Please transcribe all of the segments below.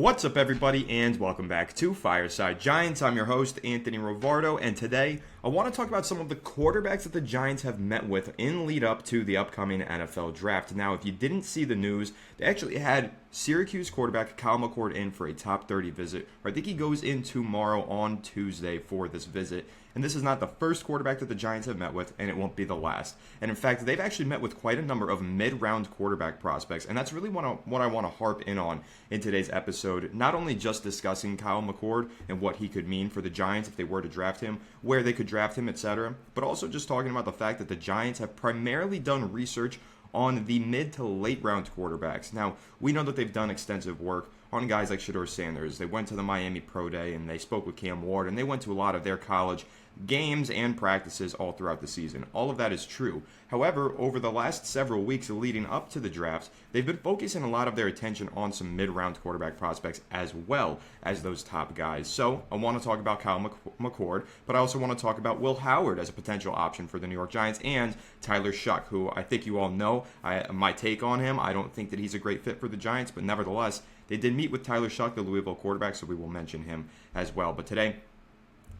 What's up, everybody, and welcome back to Fireside Giants. I'm your host, Anthony Rovardo, and today I want to talk about some of the quarterbacks that the Giants have met with in lead up to the upcoming NFL draft. Now, if you didn't see the news, they actually had Syracuse quarterback Kyle McCord in for a top 30 visit. I think he goes in tomorrow on Tuesday for this visit. And this is not the first quarterback that the Giants have met with, and it won't be the last. And in fact, they've actually met with quite a number of mid-round quarterback prospects, and that's really what I want to harp in on in today's episode. Not only just discussing Kyle McCord and what he could mean for the Giants if they were to draft him, where they could draft him, etc., but also just talking about the fact that the Giants have primarily done research on the mid to late round quarterbacks. Now, we know that they've done extensive work on guys like Shedeur Sanders. They went to the Miami Pro Day and they spoke with Cam Ward, and they went to a lot of their college games and practices all throughout the season. All of that is true. However, over the last several weeks leading up to the drafts, they've been focusing a lot of their attention on some mid-round quarterback prospects as well as those top guys. So I want to talk about Kyle McCord, but I also want to talk about Will Howard as a potential option for the New York Giants, and Tyler Shuck, who I think you all know my take on him. I don't think that he's a great fit for the Giants, but nevertheless, they did meet with Tyler Shuck, the Louisville quarterback, so we will mention him as well. But today,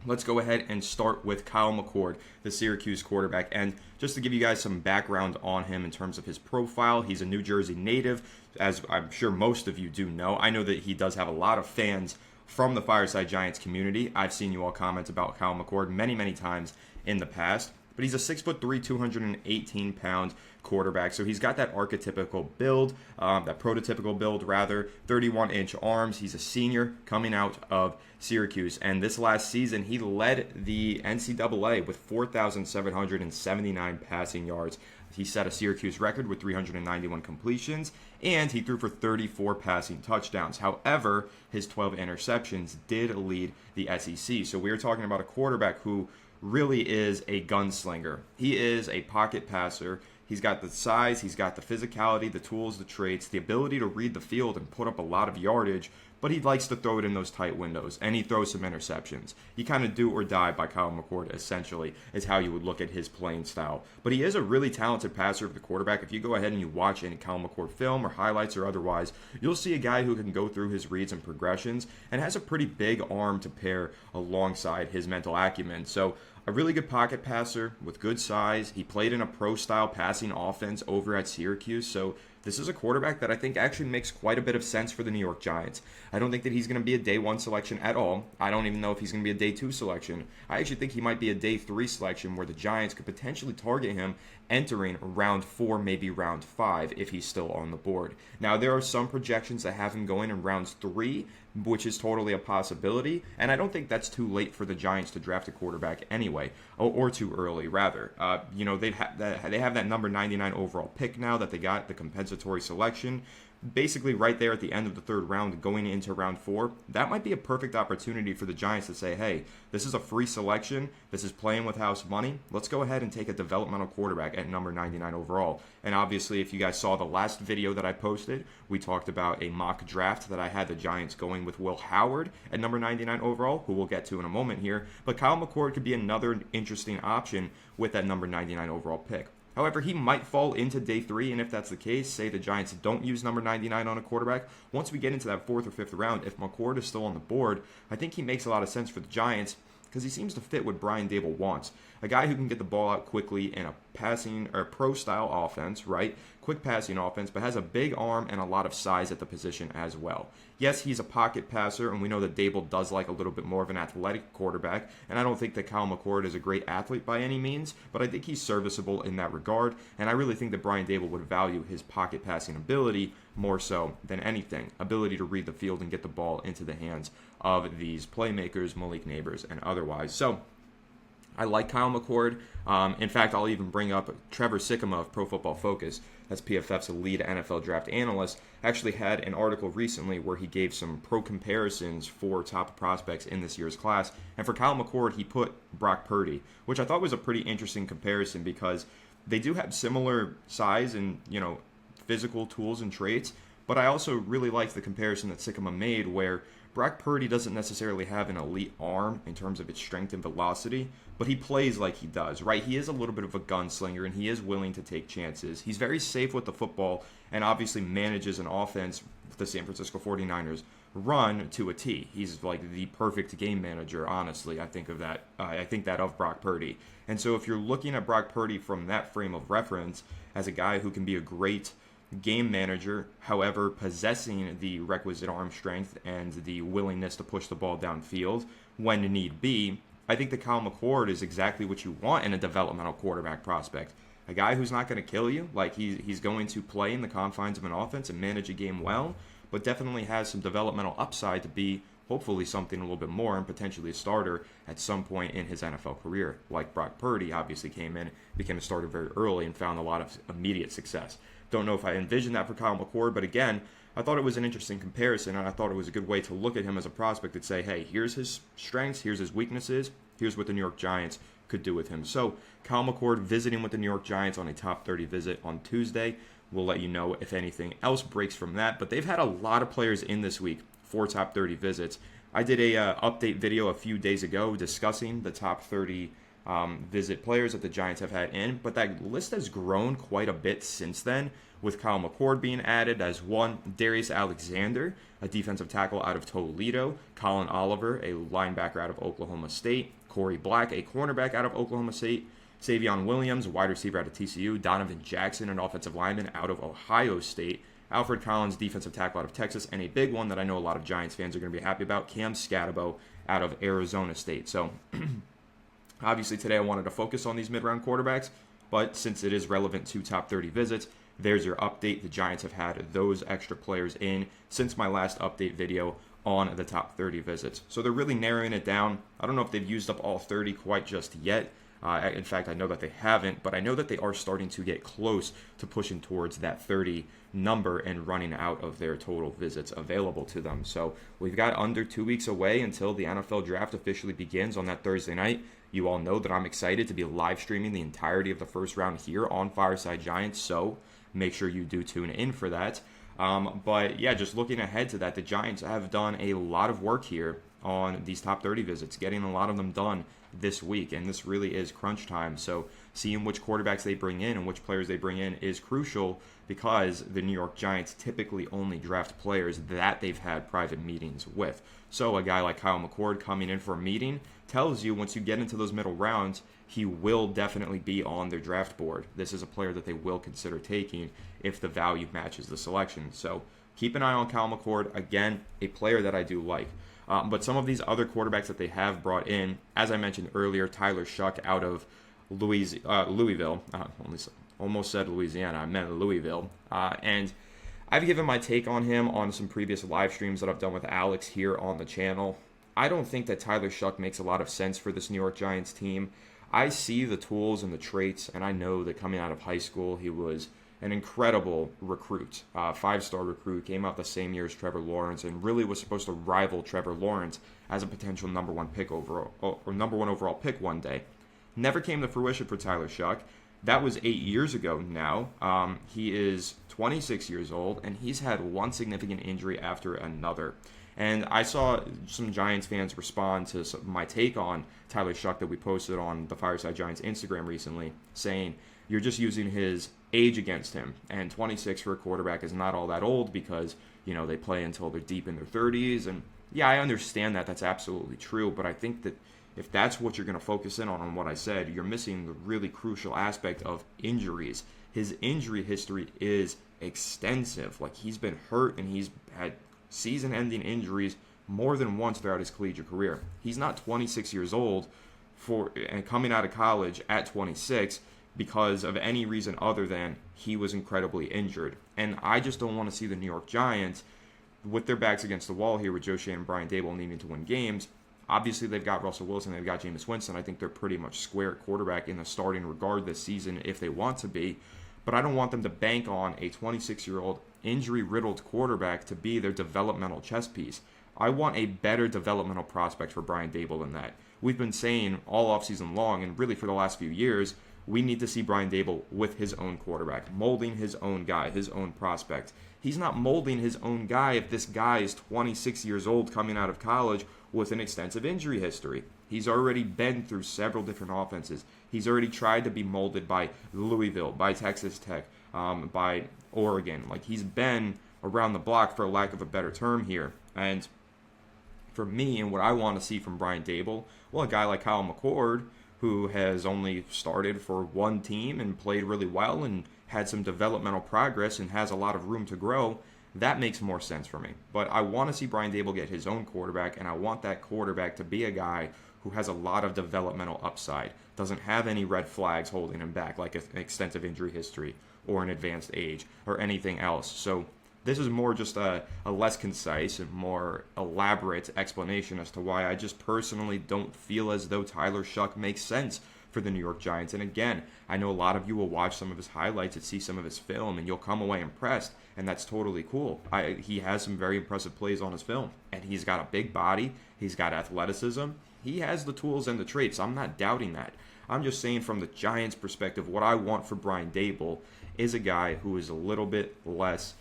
let's go ahead and start with Kyle McCord, the Syracuse quarterback. And just to give you guys some background on him in terms of his profile, he's a New Jersey native, as I'm sure most of you do know. I know that he does have a lot of fans from the Fireside Giants community. I've seen you all comment about Kyle McCord many, many times in the past. But he's a 6'3", 218-pound quarterback. So he's got that archetypical build, that prototypical build, rather, 31-inch arms. He's a senior coming out of Syracuse. And this last season, he led the NCAA with 4,779 passing yards. He set a Syracuse record with 391 completions, and he threw for 34 passing touchdowns. However, his 12 interceptions did lead the SEC. So we are talking about a quarterback who really is a gunslinger. He is a pocket passer. He's got the size, he's got the physicality, the tools, the traits, the ability to read the field and put up a lot of yardage, but he likes to throw it in those tight windows, and he throws some interceptions. You kind of do or die by Kyle McCord, essentially, is how you would look at his playing style. But he is a really talented passer of the quarterback. If you go ahead and you watch any Kyle McCord film or highlights or otherwise, you'll see a guy who can go through his reads and progressions and has a pretty big arm to pair alongside his mental acumen. So a really good pocket passer with good size. He played in a pro-style passing offense over at Syracuse, so this is a quarterback that I think actually makes quite a bit of sense for the New York Giants. I don't think that he's going to be a day 1 selection at all. I don't even know if he's going to be a day 2 selection. I actually think he might be a day 3 selection where the Giants could potentially target him entering round 4, maybe round 5 if he's still on the board. Now, there are some projections that have him going in rounds 3, which is totally a possibility, and I don't think that's too late for the Giants to draft a quarterback anyway, or too early, rather. They have that number 99 overall pick now that they got, the compensatory selection, basically right there at the end of the 3rd round going into round 4. That might be a perfect opportunity for the Giants to say, hey, this is a free selection, this is playing with house money, let's go ahead and take a developmental quarterback at number 99 overall. And obviously, if you guys saw the last video that I posted, we talked about a mock draft that I had the Giants going with Will Howard at number 99 overall, who we'll get to in a moment here. But Kyle McCord could be another interesting option with that number 99 overall pick. However, he might fall into day 3, and if that's the case, say the Giants don't use number 99 on a quarterback, once we get into that 4th or 5th round, if McCord is still on the board, I think he makes a lot of sense for the Giants because he seems to fit what Brian Daboll wants. A guy who can get the ball out quickly in a passing or pro-style offense, right? Quick passing offense, but has a big arm and a lot of size at the position as well. Yes, he's a pocket passer, and we know that Daboll does like a little bit more of an athletic quarterback, and I don't think that Kyle McCord is a great athlete by any means, but I think he's serviceable in that regard, and I really think that Brian Daboll would value his pocket passing ability more so than anything. Ability to read the field and get the ball into the hands of these playmakers, Malik Neighbors, and otherwise. So I like Kyle McCord. In fact, I'll even bring up Trevor Sikkema of Pro Football Focus, that's PFF's lead NFL draft analyst, actually had an article recently where he gave some pro comparisons for top prospects in this year's class. And for Kyle McCord, he put Brock Purdy, which I thought was a pretty interesting comparison because they do have similar size and, physical tools and traits, But I also really like the comparison that Sycamore made where Brock Purdy doesn't necessarily have an elite arm in terms of its strength and velocity, but he plays like he does, right? He is a little bit of a gunslinger, and he is willing to take chances. He's very safe with the football and obviously manages an offense the San Francisco 49ers run to a T. He's like the perfect game manager, honestly. I think that of Brock Purdy. And so if you're looking at Brock Purdy from that frame of reference as a guy who can be a great game manager, however, possessing the requisite arm strength and the willingness to push the ball downfield when need be, I think that Kyle McCord is exactly what you want in a developmental quarterback prospect. A guy who's not going to kill you, like he's going to play in the confines of an offense and manage a game well, but definitely has some developmental upside to be hopefully something a little bit more and potentially a starter at some point in his NFL career. Like Brock Purdy obviously came in, became a starter very early, and found a lot of immediate success. Don't know if I envisioned that for Kyle McCord, but again, I thought it was an interesting comparison, and I thought it was a good way to look at him as a prospect and say, hey, here's his strengths, here's his weaknesses, here's what the New York Giants could do with him. So Kyle McCord visiting with the New York Giants on a top 30 visit on Tuesday. We'll let you know if anything else breaks from that, but they've had a lot of players in this week for top 30 visits. I did a update video a few days ago discussing the top 30 visit players that the Giants have had in, but that list has grown quite a bit since then, with Kyle McCord being added as one, Darius Alexander, a defensive tackle out of Toledo, Colin Oliver, a linebacker out of Oklahoma State, Corey Black, a cornerback out of Oklahoma State, Savion Williams, a wide receiver out of TCU, Donovan Jackson, an offensive lineman out of Ohio State, Alfred Collins, defensive tackle out of Texas, and a big one that I know a lot of Giants fans are going to be happy about, Cam Scatabo out of Arizona State. So obviously today I wanted to focus on these mid-round quarterbacks, but since it is relevant to top 30 visits, there's your update. The Giants have had those extra players in since my last update video on the top 30 visits. So they're really narrowing it down. I don't know if they've used up all 30 quite just yet. In fact, I know that they haven't, but I know that they are starting to get close to pushing towards that 30 number and running out of their total visits available to them. So we've got under 2 weeks away until the NFL draft officially begins on that Thursday night. You all know that I'm excited to be live streaming the entirety of the first round here on Fireside Giants, so make sure you do tune in for that. But yeah, just looking ahead to that, the Giants have done a lot of work here on these top 30 visits, getting a lot of them done this week, and this really is crunch time. So seeing which quarterbacks they bring in and which players they bring in is crucial, because the New York Giants typically only draft players that they've had private meetings with. So a guy like Kyle McCord coming in for a meeting tells you once you get into those middle rounds, he will definitely be on their draft board. This is a player that they will consider taking if the value matches the selection. So keep an eye on Kyle McCord. Again, a player that I do like. But some of these other quarterbacks that they have brought in, as I mentioned earlier, Tyler Shuck out of Louisville. Almost said Louisiana. I meant Louisville. And I've given my take on him on some previous live streams that I've done with Alex here on the channel. I don't think that Tyler Shuck makes a lot of sense for this New York Giants team. I see the tools and the traits, and I know that coming out of high school, he was an incredible recruit, 5-star recruit, came out the same year as Trevor Lawrence, and really was supposed to rival Trevor Lawrence as a potential number one overall pick one day. Never came to fruition for Tyler Shuck. That was 8 years ago now. He is 26 years old, and he's had one significant injury after another. And I saw some Giants fans respond to my take on Tyler Shuck that we posted on the Fireside Giants Instagram recently, saying, you're just using his age against him. And 26 for a quarterback is not all that old, because, you know, they play until they're deep in their 30s. And yeah, I understand that. That's absolutely true. But I think that if that's what you're going to focus in on what I said, you're missing the really crucial aspect of injuries. His injury history is extensive. Like, he's been hurt and he's had season-ending injuries more than once throughout his collegiate career. He's not 26 years old and coming out of college at 26 because of any reason other than he was incredibly injured. And I just don't want to see the New York Giants with their backs against the wall here with Joe Shane and Brian Daboll needing to win games. Obviously, they've got Russell Wilson, they've got Jameis Winston. I think they're pretty much square at quarterback in the starting regard this season if they want to be. But I don't want them to bank on a 26-year-old injury-riddled quarterback to be their developmental chess piece. I want a better developmental prospect for Brian Daboll than that. We've been saying all offseason long, and really for the last few years, we need to see Brian Daboll with his own quarterback, molding his own guy, his own prospect. He's not molding his own guy if this guy is 26 years old coming out of college with an extensive injury history. He's already been through several different offenses. He's already tried to be molded by Louisville, by Texas Tech, by Oregon. Like, he's been around the block, for lack of a better term here. And for me, and what I want to see from Brian Daboll, well, a guy like Kyle McCord, who has only started for one team and played really well and had some developmental progress and has a lot of room to grow, that makes more sense for me. But I want to see Brian Daboll get his own quarterback, and I want that quarterback to be a guy who has a lot of developmental upside, doesn't have any red flags holding him back, like an extensive injury history or an advanced age or anything else. So this is more just a less concise and more elaborate explanation as to why I just personally don't feel as though Tyler Shuck makes sense for the New York Giants. And again, I know a lot of you will watch some of his highlights and see some of his film, and you'll come away impressed, and that's totally cool. He has some very impressive plays on his film, and he's got a big body, he's got athleticism, he has the tools and the traits. I'm not doubting that. I'm just saying from the Giants' perspective, what I want for Brian Daboll is a guy who is a little bit less,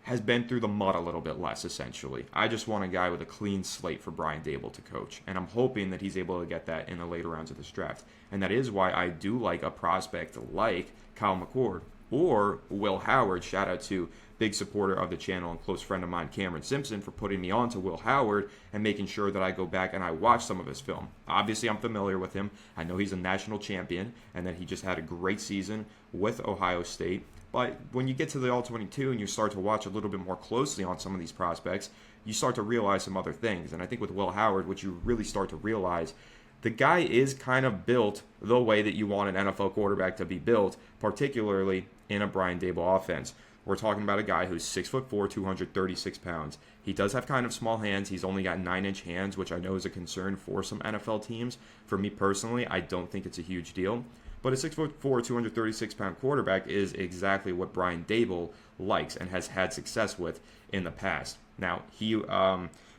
has been through the mud a little bit less, essentially. I just want a guy with a clean slate for Brian Daboll to coach, and I'm hoping that he's able to get that in the later rounds of this draft. And that is why I do like a prospect like Kyle McCord or Will Howard. Shout out to big supporter of the channel and close friend of mine, Cameron Simpson, for putting me on to Will Howard and making sure that I go back and I watch some of his film. Obviously, I'm familiar with him. I know he's a national champion and that he just had a great season with Ohio State. But when you get to the All-22 and you start to watch a little bit more closely on some of these prospects, you start to realize some other things. And I think with Will Howard, what you really start to realize, the guy is kind of built the way that you want an NFL quarterback to be built, particularly in a Brian Daboll offense. We're talking about a guy who's 6'4", 236 pounds. He does have kind of small hands. He's only got 9-inch hands, which I know is a concern for some NFL teams. For me personally, I don't think it's a huge deal. But a 6'4", 236-pound quarterback is exactly what Brian Daboll likes and has had success with in the past. Now, he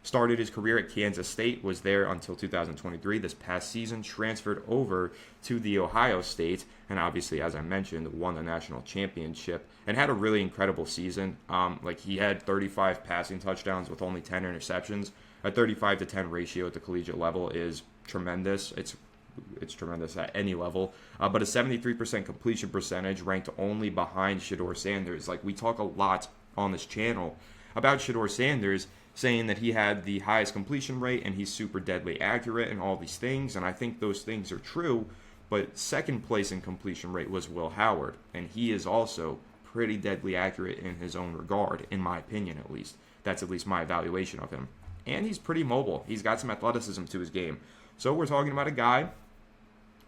started his career at Kansas State, was there until 2023. This past season, transferred over to the Ohio State, and obviously, as I mentioned, won the national championship and had a really incredible season. He had 35 passing touchdowns with only 10 interceptions. A 35-10 ratio at the collegiate level is tremendous. It's tremendous at any level, but a 73% completion percentage, ranked only behind Shedeur Sanders. Like, we talk a lot on this channel about Shedeur Sanders, saying that he had the highest completion rate and he's super deadly accurate and all these things, and I think those things are true, but second place in completion rate was Will Howard, and he is also pretty deadly accurate in his own regard, in my opinion at least. That's at least my evaluation of him. And he's pretty mobile. He's got some athleticism to his game. So we're talking about a guy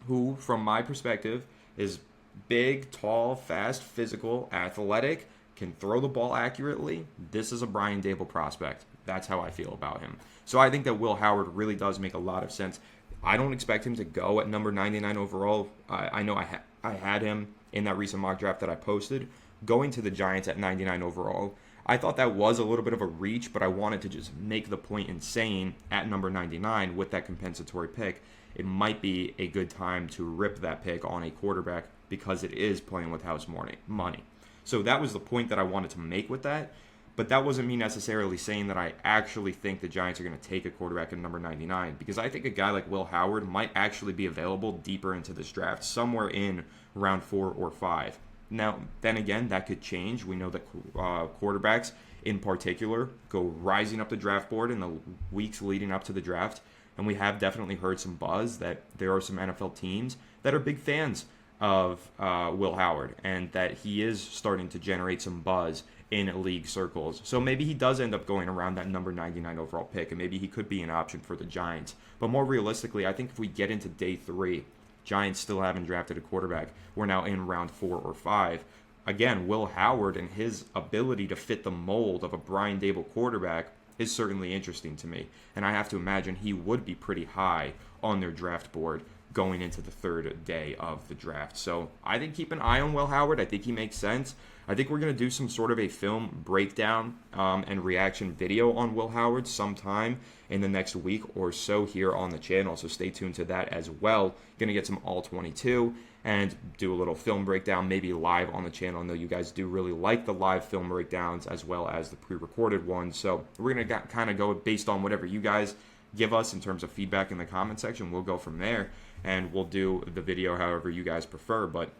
who, from my perspective, is big, tall, fast, physical, athletic, can throw the ball accurately. This is a Brian Daboll prospect. That's how I feel about him. So I think that Will Howard really does make a lot of sense. I don't expect him to go at number 99 overall. I know I had him in that recent mock draft that I posted, going to the Giants at 99 overall. I thought that was a little bit of a reach, but I wanted to just make the point in saying at number 99 with that compensatory pick, it might be a good time to rip that pick on a quarterback because it is playing with house money. So that was the point that I wanted to make with that, but that wasn't me necessarily saying that I actually think the Giants are going to take a quarterback at number 99, because I think a guy like Will Howard might actually be available deeper into this draft, somewhere in round 4 or 5. Now, then again, that could change. We know that quarterbacks in particular go rising up the draft board in the weeks leading up to the draft. And we have definitely heard some buzz that there are some NFL teams that are big fans of Will Howard and that he is starting to generate some buzz in league circles. So maybe he does end up going around that number 99 overall pick, and maybe he could be an option for the Giants. But more realistically, I think if we get into day 3, Giants still haven't drafted a quarterback. We're now in round 4 or 5. Again, Will Howard and his ability to fit the mold of a Brian Daboll quarterback is certainly interesting to me. And I have to imagine he would be pretty high on their draft board going into the third day of the draft. So I think keep an eye on Will Howard. I think he makes sense. I think we're going to do some sort of a film breakdown and reaction video on Will Howard sometime in the next week or so here on the channel. So stay tuned to that as well. Going to get some all 22 and do a little film breakdown, maybe live on the channel. I know you guys do really like the live film breakdowns as well as the pre-recorded ones. So we're going to kind of go based on whatever you guys give us in terms of feedback in the comment section. We'll go from there and we'll do the video however you guys prefer. But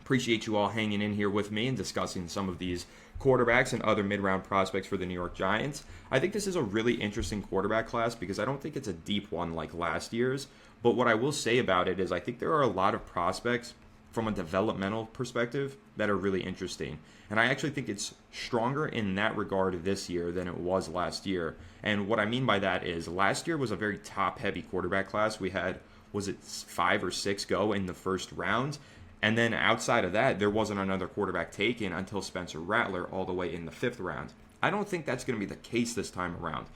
appreciate you all hanging in here with me and discussing some of these quarterbacks and other mid-round prospects for the New York Giants. I think this is a really interesting quarterback class because I don't think it's a deep one like last year's. But what I will say about it is I think there are a lot of prospects from a developmental perspective that are really interesting. And I actually think it's stronger in that regard this year than it was last year. And what I mean by that is last year was a very top-heavy quarterback class. We had, was it 5 or 6 go in the first round? And then outside of that, there wasn't another quarterback taken until Spencer Rattler all the way in the 5th round. I don't think that's going to be the case this time around.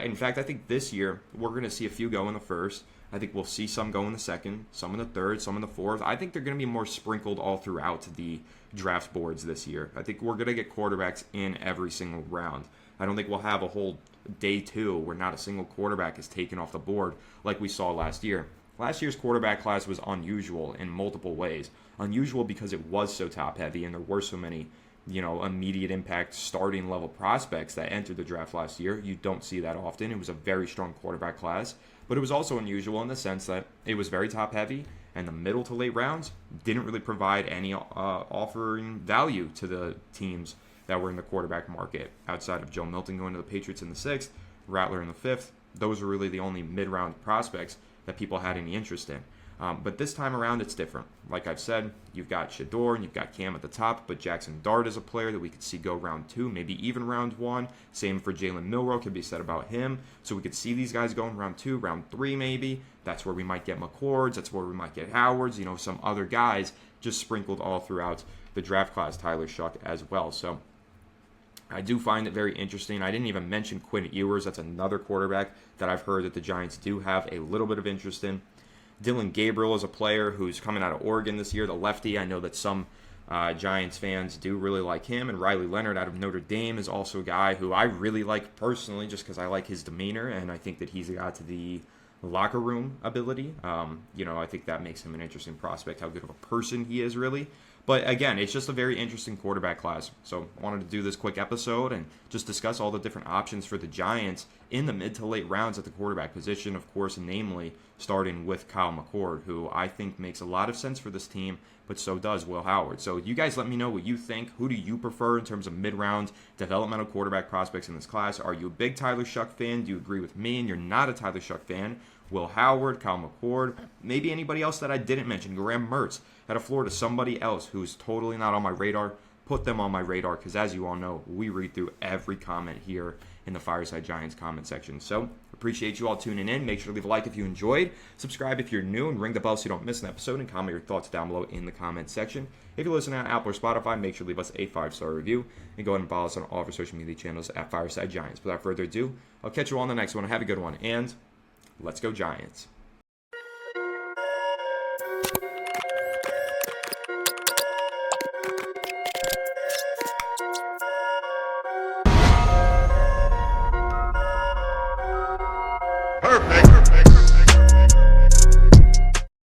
In fact, I think this year we're going to see a few go in the first. I think we'll see some go in the second, some in the third, some in the fourth. I think they're going to be more sprinkled all throughout the draft boards this year. I think we're going to get quarterbacks in every single round. I don't think we'll have a whole day 2 where not a single quarterback is taken off the board like we saw last year. Last year's quarterback class was unusual in multiple ways. Unusual because it was so top-heavy and there were so many, immediate impact starting level prospects that entered the draft last year. You don't see that often. It was a very strong quarterback class, but it was also unusual in the sense that it was very top-heavy and the middle to late rounds didn't really provide any offering value to the teams that were in the quarterback market outside of Joe Milton going to the Patriots in the 6th, Rattler in the 5th. Those were really the only mid-round prospects that people had any interest in. But this time around, it's different. Like I've said, you've got Shador and you've got Cam at the top, but Jackson Dart is a player that we could see go round 2, maybe even round 1. Same for Jalen Milroe could be said about him. So we could see these guys going round 2, round 3 maybe. That's where we might get McCords. That's where we might get Howards, some other guys just sprinkled all throughout the draft class, Tyler Shuck as well. So I do find it very interesting. I didn't even mention Quinn Ewers. That's another quarterback that I've heard that the Giants do have a little bit of interest in. Dylan Gabriel is a player who's coming out of Oregon this year, the lefty. I know that some Giants fans do really like him. And Riley Leonard out of Notre Dame is also a guy who I really like personally just because I like his demeanor. And I think that he's got the locker room ability. I think that makes him an interesting prospect, how good of a person he is really. But again, it's just a very interesting quarterback class. So I wanted to do this quick episode and just discuss all the different options for the Giants in the mid to late rounds at the quarterback position, of course, namely starting with Kyle McCord, who I think makes a lot of sense for this team, but so does Will Howard. So you guys let me know what you think. Who do you prefer in terms of mid-round developmental quarterback prospects in this class? Are you a big Tyler Shuck fan? Do you agree with me and you're not a Tyler Shuck fan? Will Howard, Kyle McCord, maybe anybody else that I didn't mention, Graham Mertz out of Florida, somebody else who's totally not on my radar, put them on my radar because as you all know, we read through every comment here in the Fireside Giants comment section. So appreciate you all tuning in. Make sure to leave a like if you enjoyed, subscribe if you're new, and ring the bell so you don't miss an episode, and comment your thoughts down below in the comment section. If you're listening on Apple or Spotify, make sure to leave us a 5-star review, and go ahead and follow us on all of our social media channels at Fireside Giants. Without further ado, I'll catch you all on the next one. Have a good one, and let's go Giants.